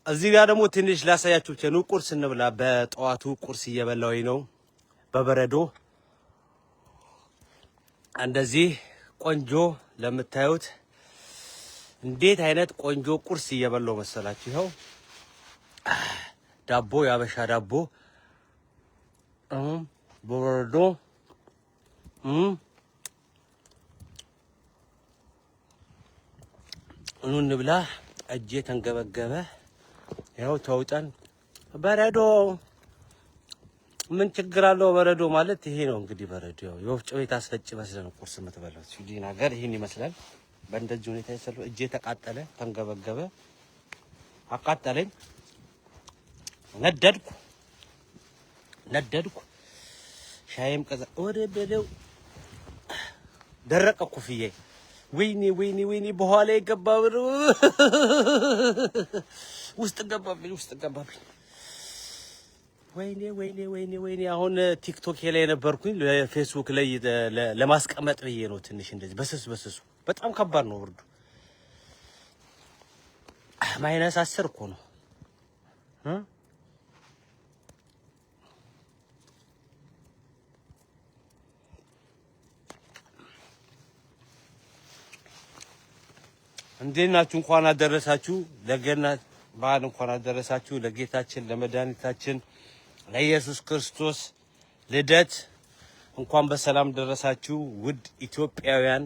እዚህ ጋር ደግሞ ትንሽ ላሳያችሁ ብቻ ነው። ቁርስ እንብላ። በጠዋቱ ቁርስ እየበላሁኝ ነው በበረዶ እንደዚህ ቆንጆ ለምታዩት እንዴት አይነት ቆንጆ ቁርስ እየበላሁ መሰላችሁ። ይኸው ዳቦ ያበሻ ዳቦ በበረዶ እንብላ። እጄ ተንገበገበ። ያው ተውጠን በረዶ ምን ችግር አለው? በረዶ ማለት ይሄ ነው እንግዲህ። በረዶ ያው የወፍጮ ቤት አስፈጭ መስለን ቁርስ የምትበላው ሲዲ ነገር ይሄን ይመስላል። በእንደዚህ ሁኔታ ይሰለው። እጄ ተቃጠለ፣ ተንገበገበ፣ አቃጠለኝ። ነደድኩ። ሻይም ቀዘ ወደ በለው ደረቀ ኩፍዬ። ወይኔ በኋላ የገባው ውስጥ ገባብኝ። ወይኔ አሁን ቲክቶክ ላይ ነበርኩኝ ለፌስቡክ ላይ ለማስቀመጥ ብዬ ነው። ትንሽ እንደዚህ በስሱ በጣም ከባድ ነው ብርዱ። -10 እኮ ነው። እንዴት ናችሁ? እንኳን አደረሳችሁ ለገና በዓል እንኳን አደረሳችሁ ለጌታችን ለመድኃኒታችን ለኢየሱስ ክርስቶስ ልደት እንኳን በሰላም ደረሳችሁ። ውድ ኢትዮጵያውያን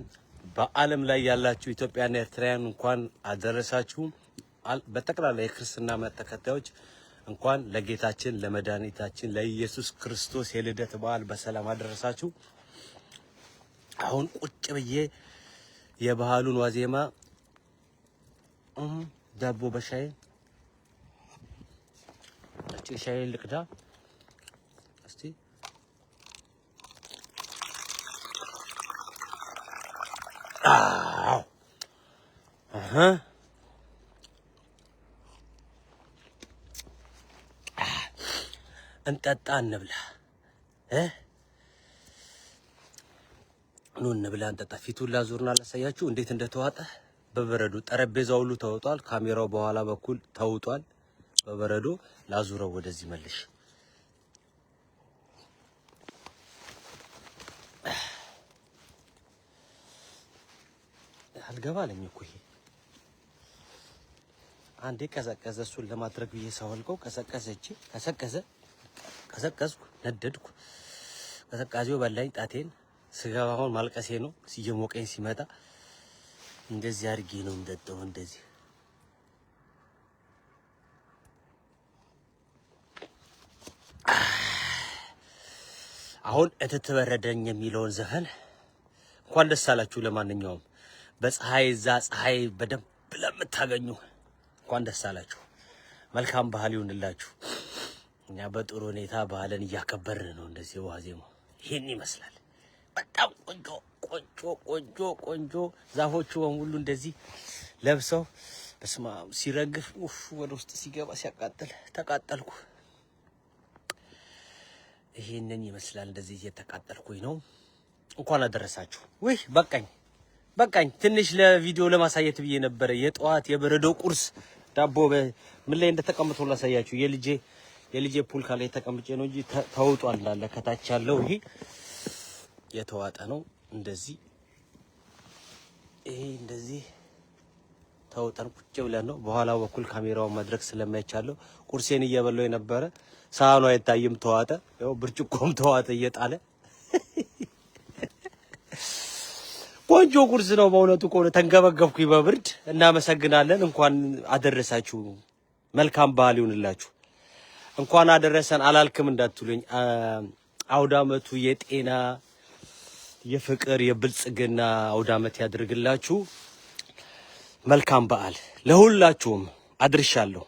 በዓለም ላይ ያላችሁ ኢትዮጵያና ኤርትራውያን እንኳን አደረሳችሁ። በጠቅላላ የክርስትና እምነት ተከታዮች እንኳን ለጌታችን ለመድኃኒታችን ለኢየሱስ ክርስቶስ የልደት በዓል በሰላም አደረሳችሁ። አሁን ቁጭ ብዬ የበዓሉን ዋዜማ ዳቦ በሻይ ሻይ ልቅዳ እስቲ። እንጠጣ እንብላ ኑ እንብላ እንጠጣ። ፊቱን ላዙርና ላሳያችሁ እንዴት እንደተዋጠ በበረዶ። ጠረጴዛው ሁሉ ተውጧል። ካሜራው በኋላ በኩል ተውጧል በበረዶ። ላዙረው ወደዚህ መልሽ። አልገባለኝ እኮ ይሄ አንዴ ቀዘቀዘ። እሱን ለማድረግ ብዬ ሳወልቀው ቀዘቀዝኩ፣ ነደድኩ። ቀዘቃዜው በላኝ ጣቴን። ስገባ አሁን ማልቀሴ ነው ሲየሞቀኝ ሲመጣ። እንደዚህ አድርጌ ነው እንደጠው እንደዚህ አሁን እትትበረደኝ የሚለውን ዘፈን እንኳን ደስ አላችሁ። ለማንኛውም በፀሐይ ፀሐይ በደንብ ለምታገኙ እንኳን ደስ አላችሁ። መልካም ባህል ይሁንላችሁ። እኛ በጥሩ ሁኔታ ባህልን እያከበርን ነው። እንደዚህ ዋዜማው ይሄን ይመስላል። በጣም ቆንጆ ዛፎቹ በሙሉ እንደዚህ ለብሰው በስማ ሲረግፍ ወደ ውስጥ ሲገባ ሲያቃጥል ተቃጠልኩ። ይሄንን ይመስላል። እንደዚህ እየተቃጠልኩኝ ነው። እንኳን አደረሳችሁ። ወይ በቃኝ። ትንሽ ለቪዲዮ ለማሳየት ብዬ ነበር። የጠዋት የበረዶ ቁርስ ዳቦ ምን ላይ እንደተቀመጠው ላሳያችሁ። የልጄ ፑል ካለ ተቀምጬ ነው እንጂ ተውጧል እንዳለ ከታች ያለው ይሄ የተዋጠ ነው። እንደዚህ ይሄ እንደዚህ ተውጠን ቁጭ ብለን ነው። በኋላ በኩል ካሜራውን ማድረግ ስለማይቻለው ቁርሴን እየበላሁ የነበረ ሳህኑ አይታይም፣ ተዋጠ። ያው ብርጭቆም ተዋጠ እየጣለ። ቆንጆ ቁርስ ነው በእውነቱ ከሆነ። ተንገበገብኩኝ በብርድ። እናመሰግናለን። እንኳን አደረሳችሁ። መልካም ባህል ይሁንላችሁ። እንኳን አደረሰን አላልክም እንዳትሉኝ። አውደ ዓመቱ የጤና የፍቅር የብልጽግና አውደ ዓመት ያድርግላችሁ። መልካም በዓል ለሁላችሁም አድርሻለሁ።